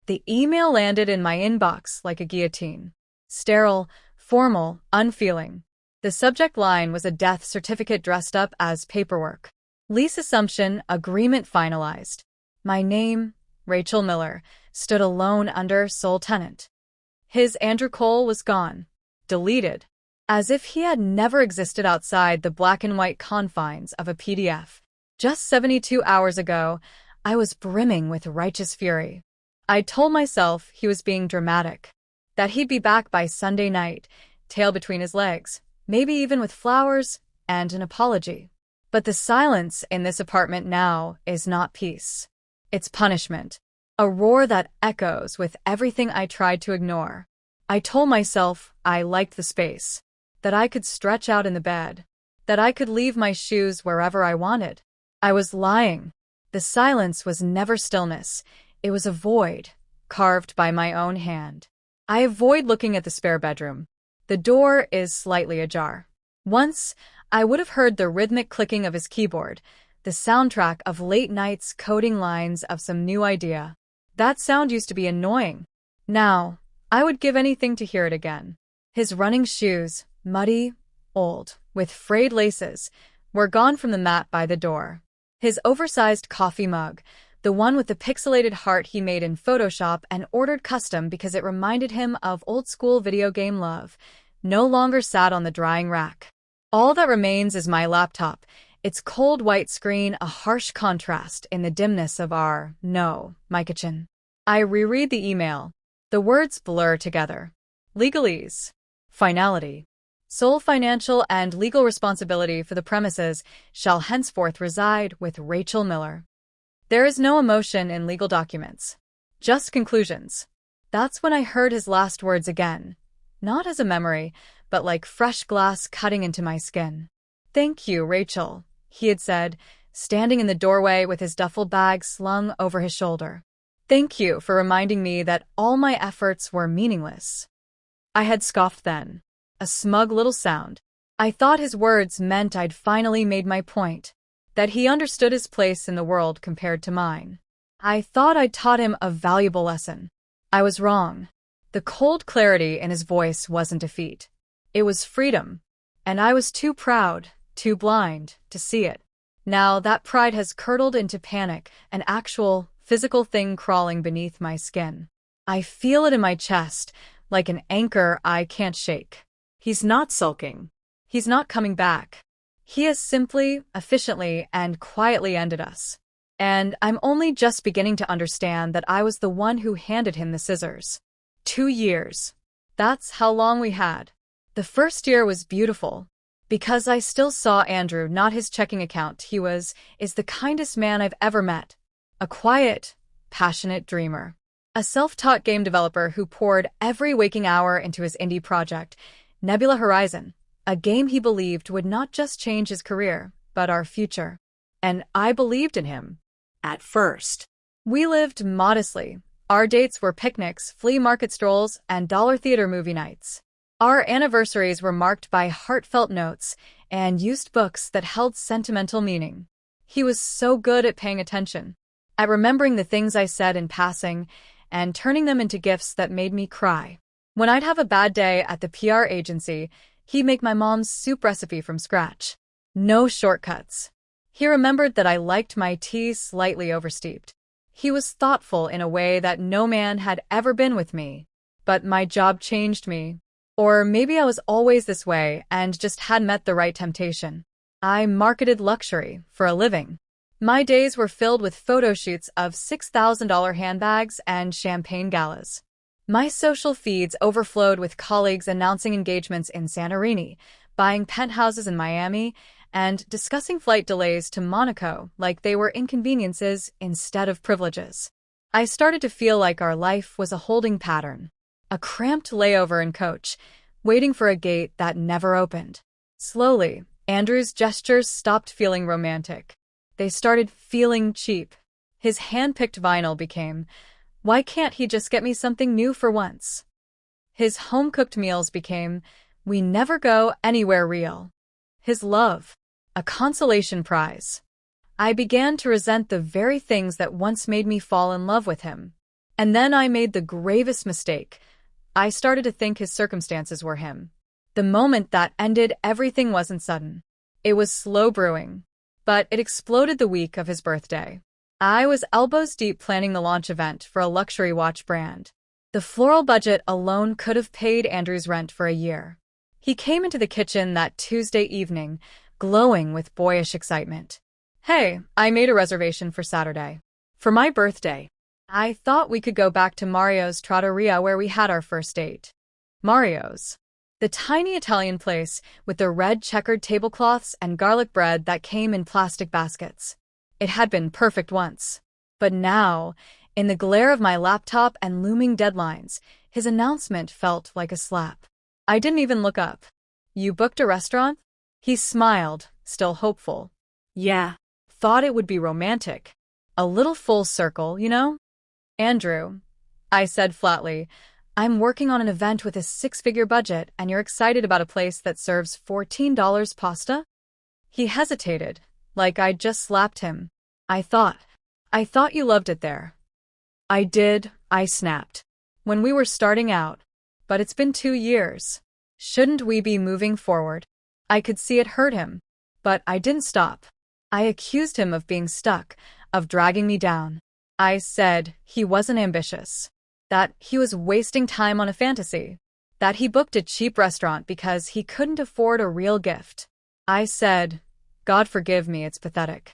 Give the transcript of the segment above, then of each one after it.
The email landed in my inbox like a guillotine. Sterile, formal, unfeeling. The subject line was a death certificate dressed up as paperwork. Lease assumption, agreement finalized. My name, Rachel Miller, stood alone under sole tenant. His Andrew Cole was gone. Deleted. As if he had never existed outside the black and white confines of a PDF. Just 72 hours ago, I was brimming with righteous fury. I told myself he was being dramatic, that he'd be back by Sunday night, tail between his legs, maybe even with flowers and an apology. But the silence in this apartment now is not peace. It's punishment, a roar that echoes with everything I tried to ignore. I told myself I liked the space, that I could stretch out in the bed, that I could leave my shoes wherever I wanted. I was lying. The silence was never stillness. It was a void, carved by my own hand. I avoid looking at the spare bedroom. The door is slightly ajar. Once, I would have heard the rhythmic clicking of his keyboard, the soundtrack of late nights coding lines of some new idea. That sound used to be annoying. Now, I would give anything to hear it again. His running shoes, muddy, old, with frayed laces, were gone from the mat by the door. His oversized coffee mug, the one with the pixelated heart he made in Photoshop and ordered custom because it reminded him of old-school video game love, no longer sat on the drying rack. All that remains is my laptop, its cold white screen a harsh contrast in the dimness of my kitchen. I reread the email. The words blur together. Legalese. Finality. Sole financial and legal responsibility for the premises shall henceforth reside with Rachel Miller. There is no emotion in legal documents. Just conclusions. That's when I heard his last words again. Not as a memory, but like fresh glass cutting into my skin. Thank you, Rachel, he had said, standing in the doorway with his duffel bag slung over his shoulder. Thank you for reminding me that all my efforts were meaningless. I had scoffed then. A smug little sound. I thought his words meant I'd finally made my point, that he understood his place in the world compared to mine. I thought I'd taught him a valuable lesson. I was wrong. The cold clarity in his voice wasn't defeat. It was freedom, and I was too proud, too blind, to see it. Now that pride has curdled into panic, an actual, physical thing crawling beneath my skin. I feel it in my chest, like an anchor I can't shake. He's not sulking. He's not coming back. He has simply, efficiently, and quietly ended us. And I'm only just beginning to understand that I was the one who handed him the scissors. 2 years. That's how long we had. The first year was beautiful. Because I still saw Andrew, not his checking account. He is the kindest man I've ever met. A quiet, passionate dreamer. A self-taught game developer who poured every waking hour into his indie project, Nebula Horizon, a game he believed would not just change his career, but our future. And I believed in him. At first. We lived modestly. Our dates were picnics, flea market strolls, and dollar theater movie nights. Our anniversaries were marked by heartfelt notes and used books that held sentimental meaning. He was so good at paying attention, at remembering the things I said in passing, and turning them into gifts that made me cry. When I'd have a bad day at the PR agency, he'd make my mom's soup recipe from scratch. No shortcuts. He remembered that I liked my tea slightly oversteeped. He was thoughtful in a way that no man had ever been with me. But my job changed me. Or maybe I was always this way and just hadn't met the right temptation. I marketed luxury for a living. My days were filled with photo shoots of $6,000 handbags and champagne galas. My social feeds overflowed with colleagues announcing engagements in Santorini, buying penthouses in Miami, and discussing flight delays to Monaco like they were inconveniences instead of privileges. I started to feel like our life was a holding pattern, a cramped layover in coach, waiting for a gate that never opened. Slowly, Andrew's gestures stopped feeling romantic. They started feeling cheap. His hand-picked vinyl became, why can't he just get me something new for once? His home-cooked meals became, we never go anywhere real. His love, a consolation prize. I began to resent the very things that once made me fall in love with him. And then I made the gravest mistake. I started to think his circumstances were him. The moment that ended, everything wasn't sudden. It was slow brewing, but it exploded the week of his birthday. I was elbows deep planning the launch event for a luxury watch brand. The floral budget alone could have paid Andrew's rent for a year. He came into the kitchen that Tuesday evening, glowing with boyish excitement. "Hey, I made a reservation for Saturday. For my birthday. I thought we could go back to Mario's Trattoria where we had our first date." Mario's. The tiny Italian place with the red checkered tablecloths and garlic bread that came in plastic baskets. It had been perfect once. But now, in the glare of my laptop and looming deadlines, his announcement felt like a slap. I didn't even look up. "You booked a restaurant?" He smiled, still hopeful. "Yeah. Thought it would be romantic. A little full circle, you know?" "Andrew," I said flatly, "I'm working on an event with a six-figure budget and you're excited about a place that serves $14 pasta?" He hesitated, like I'd just slapped him. I thought you loved it there." "I did," I snapped. "When we were starting out. But it's been 2 years. Shouldn't we be moving forward?" I could see it hurt him. But I didn't stop. I accused him of being stuck, of dragging me down. I said he wasn't ambitious. That he was wasting time on a fantasy. That he booked a cheap restaurant because he couldn't afford a real gift. I said, "God forgive me, it's pathetic."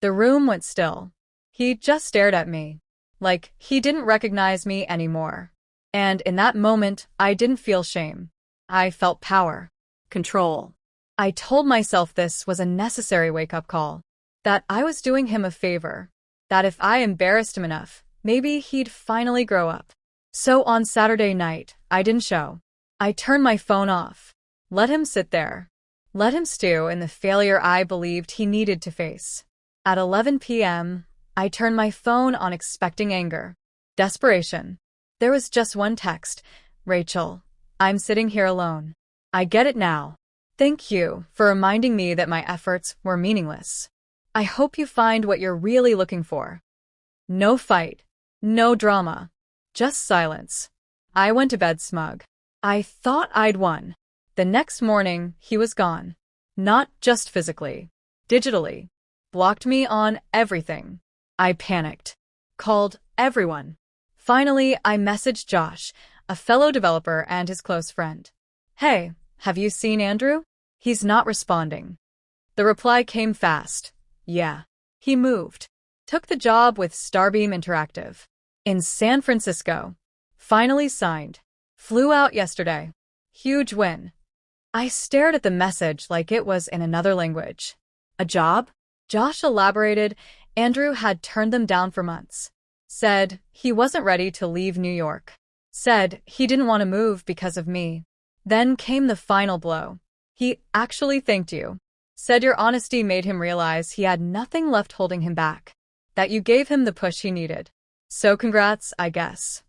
The room went still. He just stared at me. Like he didn't recognize me anymore. And in that moment, I didn't feel shame. I felt power. Control. I told myself this was a necessary wake-up call. That I was doing him a favor. That if I embarrassed him enough, maybe he'd finally grow up. So on Saturday night, I didn't show. I turned my phone off. Let him sit there. Let him stew in the failure I believed he needed to face. At 11 p.m., I turned my phone on expecting anger. Desperation. There was just one text. "Rachel, I'm sitting here alone. I get it now. Thank you for reminding me that my efforts were meaningless. I hope you find what you're really looking for." No fight. No drama. Just silence. I went to bed smug. I thought I'd won. The next morning, he was gone. Not just physically. Digitally. Blocked me on everything. I panicked. Called everyone. Finally, I messaged Josh, a fellow developer and his close friend. "Hey, have you seen Andrew? He's not responding." The reply came fast. "Yeah. He moved. Took the job with Starbeam Interactive. In San Francisco. Finally signed. Flew out yesterday. Huge win." I stared at the message like it was in another language. "A job?" Josh elaborated. Andrew had turned them down for months. Said he wasn't ready to leave New York. Said he didn't want to move because of me. Then came the final blow. "He actually thanked you. Said your honesty made him realize he had nothing left holding him back. That you gave him the push he needed. So congrats, I guess."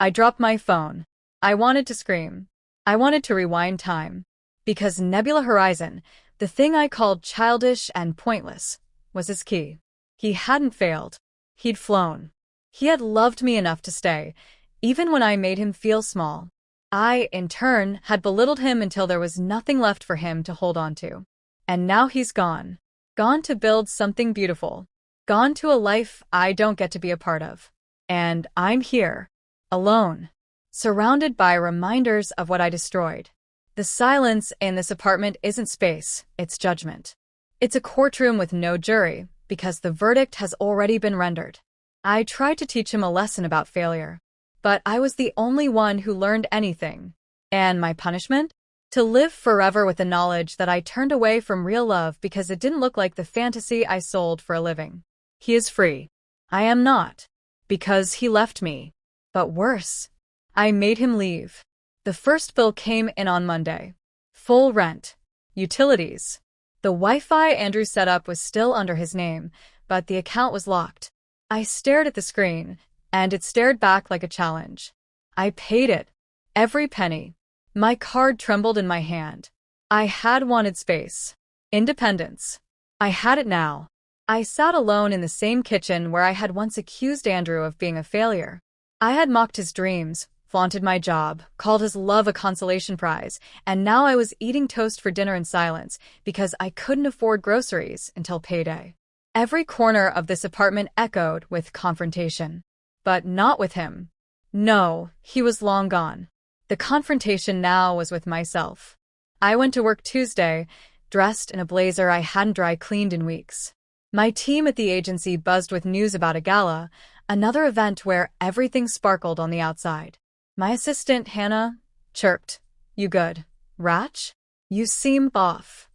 I dropped my phone. I wanted to scream. I wanted to rewind time. Because Nebula Horizon, the thing I called childish and pointless, was his key. He hadn't failed. He'd flown. He had loved me enough to stay, even when I made him feel small. I, in turn, had belittled him until there was nothing left for him to hold on to. And now he's gone. Gone to build something beautiful. Gone to a life I don't get to be a part of. And I'm here. Alone. Surrounded by reminders of what I destroyed. The silence in this apartment isn't space, it's judgment. It's a courtroom with no jury, because the verdict has already been rendered. I tried to teach him a lesson about failure. But I was the only one who learned anything. And my punishment? To live forever with the knowledge that I turned away from real love because it didn't look like the fantasy I sold for a living. He is free. I am not. Because he left me. But worse. I made him leave. The first bill came in on Monday. Full rent. Utilities. The Wi-Fi Andrew set up was still under his name, but the account was locked. I stared at the screen, and it stared back like a challenge. I paid it. Every penny. My card trembled in my hand. I had wanted space. Independence. I had it now. I sat alone in the same kitchen where I had once accused Andrew of being a failure. I had mocked his dreams, flaunted my job, called his love a consolation prize, and now I was eating toast for dinner in silence because I couldn't afford groceries until payday. Every corner of this apartment echoed with confrontation. But not with him. No, he was long gone. The confrontation now was with myself. I went to work Tuesday, dressed in a blazer I hadn't dry cleaned in weeks. My team at the agency buzzed with news about a gala, another event where everything sparkled on the outside. My assistant, Hannah, chirped, "You good, Ratch? You seem off."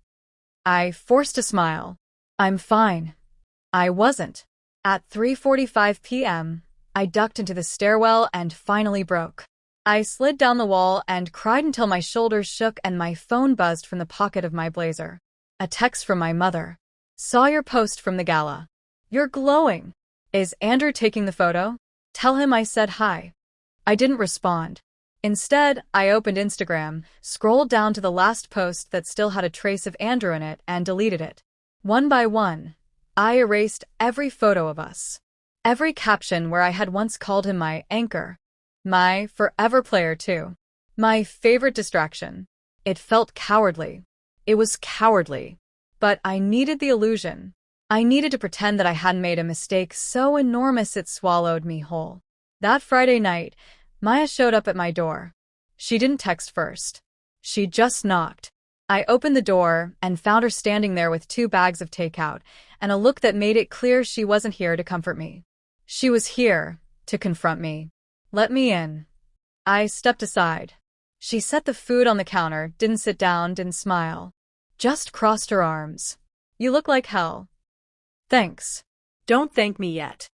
I forced a smile. "I'm fine." I wasn't. At 3:45 p.m., I ducked into the stairwell and finally broke. I slid down the wall and cried until my shoulders shook and my phone buzzed from the pocket of my blazer. A text from my mother. "Saw your post from the gala. You're glowing. Is Andrew taking the photo? Tell him I said hi." I didn't respond. Instead, I opened Instagram, scrolled down to the last post that still had a trace of Andrew in it, and deleted it. One by one, I erased every photo of us. Every caption where I had once called him my anchor. My forever player, too. My favorite distraction. It felt cowardly. It was cowardly. But I needed the illusion. I needed to pretend that I hadn't made a mistake so enormous it swallowed me whole. That Friday night, Maya showed up at my door. She didn't text first. She just knocked. I opened the door and found her standing there with 2 bags of takeout and a look that made it clear she wasn't here to comfort me. She was here to confront me. "Let me in." I stepped aside. She set the food on the counter, didn't sit down, didn't smile. Just crossed her arms. "You look like hell." "Thanks." Don't thank me yet.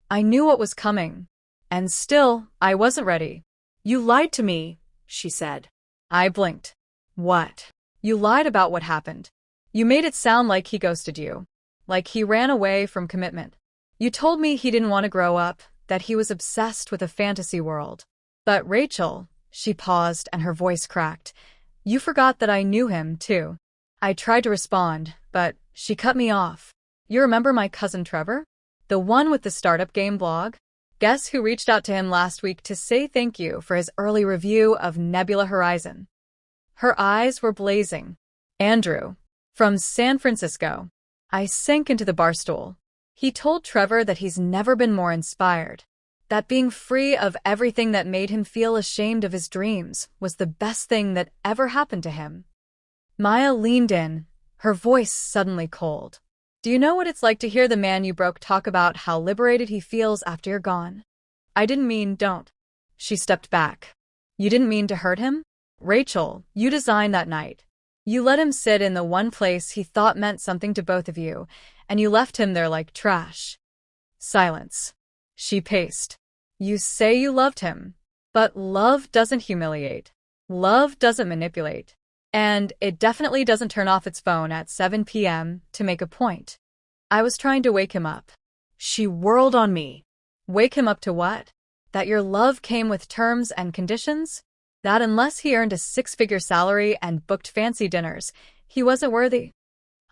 I knew what was coming. And still, I wasn't ready. You lied to me, she said. I blinked. "What?" "You lied about what happened. You made it sound like he ghosted you. Like he ran away from commitment. You told me he didn't want to grow up, that he was obsessed with a fantasy world. But Rachel," she paused and her voice cracked, "you forgot that I knew him, too." I tried to respond, but she cut me off. "You remember my cousin Trevor? The one with the startup game blog? Guess who reached out to him last week to say thank you for his early review of Nebula Horizon?" Her eyes were blazing. "Andrew. From San Francisco." I sank into the barstool. He told Trevor that he's never been more inspired. That being free of everything that made him feel ashamed of his dreams was the best thing that ever happened to him. Maya leaned in, her voice suddenly cold. "Do you know what it's like to hear the man you broke talk about how liberated he feels after you're gone?" I didn't mean don't. She stepped back. "You didn't mean to hurt him? Rachel, you designed that night. You let him sit in the one place he thought meant something to both of you, and you left him there like trash." Silence. She paced. "You say you loved him. But love doesn't humiliate. Love doesn't manipulate. And it definitely doesn't turn off its phone at 7 p.m. to make a point." I was trying to wake him up. She whirled on me. "Wake him up to what? That your love came with terms and conditions? That unless he earned a 6-figure salary and booked fancy dinners, he wasn't worthy?"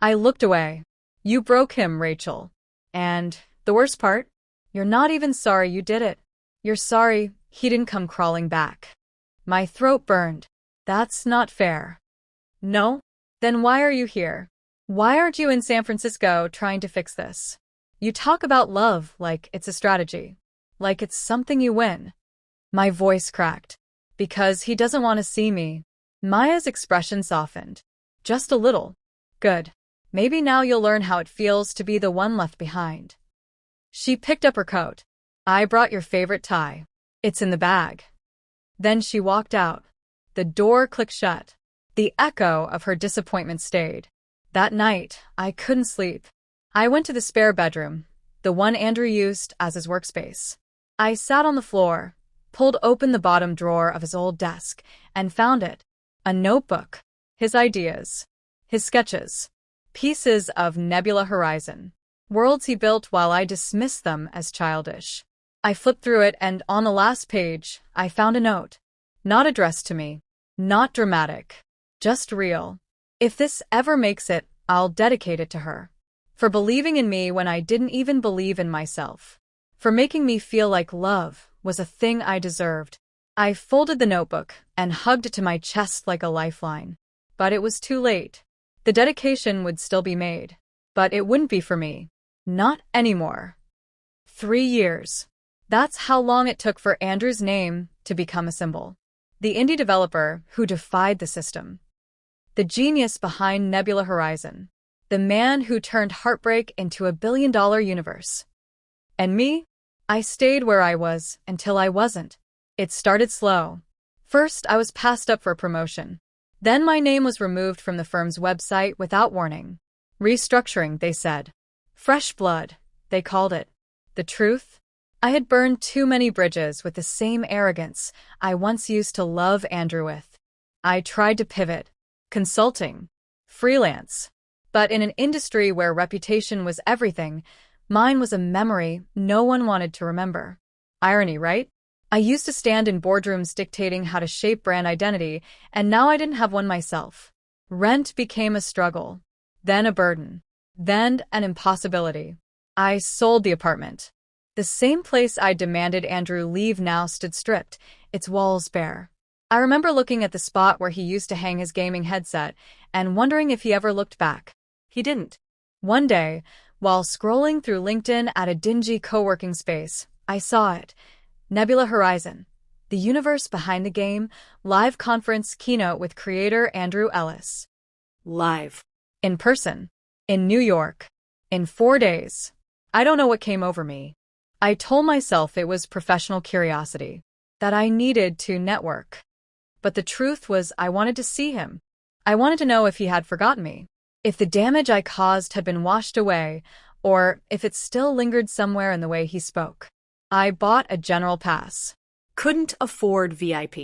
I looked away. "You broke him, Rachel. And the worst part? You're not even sorry you did it. You're sorry he didn't come crawling back." My throat burned. "That's not fair." "No? Then why are you here? Why aren't you in San Francisco trying to fix this? You talk about love like it's a strategy. Like it's something you win." My voice cracked. "Because he doesn't want to see me." Maya's expression softened. "Just a little. Good. Maybe now you'll learn how it feels to be the one left behind." She picked up her coat. "I brought your favorite tie. It's in the bag." Then she walked out. The door clicked shut. The echo of her disappointment stayed. That night, I couldn't sleep. I went to the spare bedroom, the one Andrew used as his workspace. I sat on the floor, pulled open the bottom drawer of his old desk, and found it. A notebook. His ideas. His sketches. Pieces of Nebula Horizon. Worlds he built while I dismissed them as childish. I flipped through it and on the last page, I found a note. Not addressed to me. Not dramatic. Just real. If this ever makes it, I'll dedicate it to her. For believing in me when I didn't even believe in myself. For making me feel like love was a thing I deserved. I folded the notebook and hugged it to my chest like a lifeline. But it was too late. The dedication would still be made. But it wouldn't be for me. Not anymore. 3 years. That's how long it took for Andrew's name to become a symbol. The indie developer who defied the system. The genius behind Nebula Horizon. The man who turned heartbreak into a billion-dollar universe. And me? I stayed where I was until I wasn't. It started slow. First, I was passed up for promotion. Then my name was removed from the firm's website without warning. Restructuring, they said. Fresh blood, they called it. The truth? I had burned too many bridges with the same arrogance I once used to love Andrew with. I tried to pivot. Consulting. Freelance. But in an industry where reputation was everything, mine was a memory no one wanted to remember. Irony, right? I used to stand in boardrooms dictating how to shape brand identity, and now I didn't have one myself. Rent became a struggle. Then a burden. Then an impossibility. I sold the apartment. The same place I demanded Andrew leave now stood stripped, its walls bare. I remember looking at the spot where he used to hang his gaming headset and wondering if he ever looked back. He didn't. One day, while scrolling through LinkedIn at a dingy co-working space, I saw it. Nebula Horizon. The universe behind the game, live conference keynote with creator Andrew Ellis. Live. In person. In New York. In 4 days. I don't know what came over me. I told myself it was professional curiosity. That I needed to network. But the truth was I wanted to see him. I wanted to know if he had forgotten me. If the damage I caused had been washed away, or if it still lingered somewhere in the way he spoke. I bought a general pass. Couldn't afford VIP.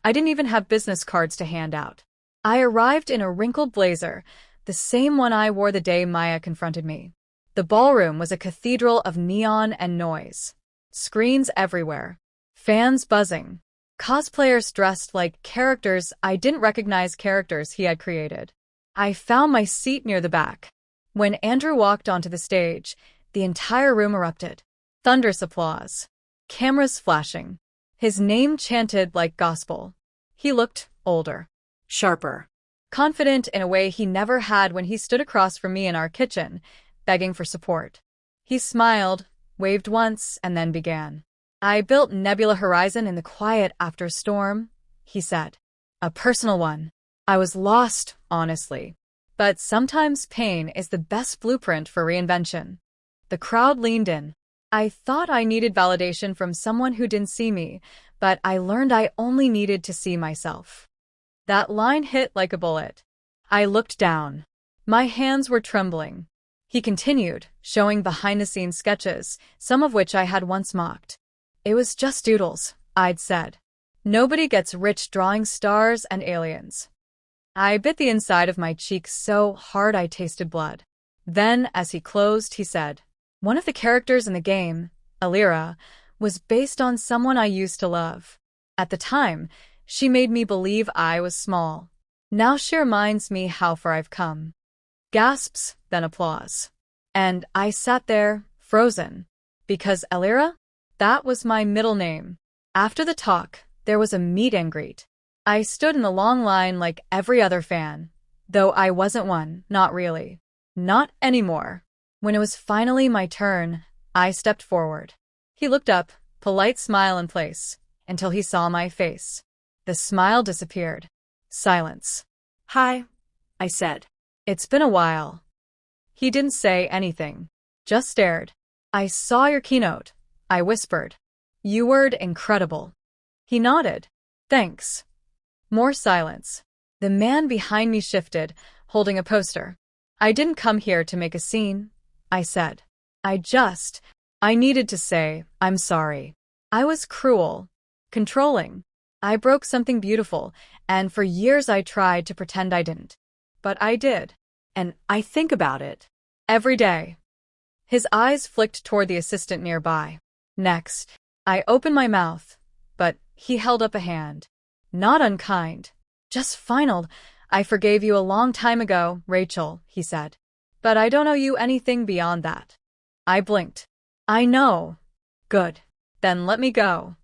I didn't even have business cards to hand out. I arrived in a wrinkled blazer, the same one I wore the day Maya confronted me. The ballroom was a cathedral of neon and noise. Screens everywhere. Fans buzzing. Cosplayers dressed like characters I didn't recognize, characters he had created. I found my seat near the back. When Andrew walked onto the stage, the entire room erupted. Thunderous applause. Cameras flashing. His name chanted like gospel. He looked older. Sharper. Confident in a way he never had when he stood across from me in our kitchen, begging for support. He smiled, waved once, and then began. I built Nebula Horizon in the quiet after a storm, he said. A personal one. I was lost, honestly. But sometimes pain is the best blueprint for reinvention. The crowd leaned in. I thought I needed validation from someone who didn't see me, but I learned I only needed to see myself. That line hit like a bullet. I looked down. My hands were trembling. He continued, showing behind-the-scenes sketches, some of which I had once mocked. It was just doodles, I'd said. Nobody gets rich drawing stars and aliens. I bit the inside of my cheek so hard I tasted blood. Then, as he closed, he said, one of the characters in the game, Alira, was based on someone I used to love. At the time, she made me believe I was small. Now she reminds me how far I've come. Gasps, then applause. And I sat there, frozen. Because Alira? That was my middle name. After the talk, there was a meet and greet. I stood in the long line like every other fan, though I wasn't one, not really. Not anymore. When it was finally my turn, I stepped forward. He looked up, polite smile in place, until he saw my face. The smile disappeared. Silence. Hi, I said. It's been a while. He didn't say anything, just stared. I saw your keynote, I whispered. You were incredible. He nodded. Thanks. More silence. The man behind me shifted, holding a poster. I didn't come here to make a scene, I said. I needed to say, I'm sorry. I was cruel. Controlling. I broke something beautiful, and for years I tried to pretend I didn't. But I did. And I think about it. Every day. His eyes flicked toward the assistant nearby. Next. I opened my mouth, but he held up a hand. Not unkind. Just final. I forgave you a long time ago, Rachel, he said. But I don't owe you anything beyond that. I blinked. I know. Good. Then let me go.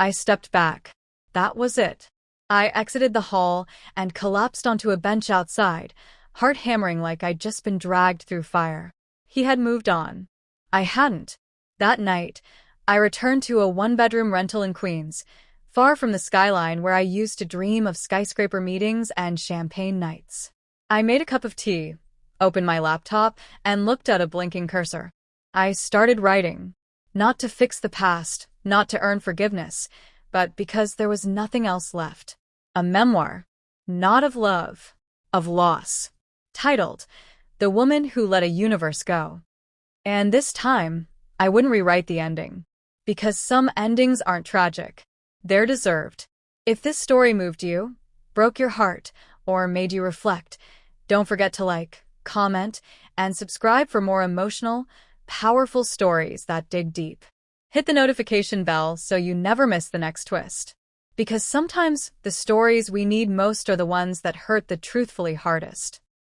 I stepped back. That was it. I exited the hall and collapsed onto a bench outside, heart hammering like I'd just been dragged through fire. He had moved on. I hadn't. That night, I returned to a one-bedroom rental in Queens, far from the skyline where I used to dream of skyscraper meetings and champagne nights. I made a cup of tea, opened my laptop, and looked at a blinking cursor. I started writing. Not to fix the past, not to earn forgiveness, but because there was nothing else left. A memoir. Not of love, of loss. Titled, The Woman Who Let a Universe Go. And this time, I wouldn't rewrite the ending. Because some endings aren't tragic. They're deserved. If this story moved you, broke your heart, or made you reflect, don't forget to like, comment, and subscribe for more emotional, powerful stories that dig deep. Hit the notification bell so you never miss the next twist. Because sometimes the stories we need most are the ones that hurt the truthfully hardest.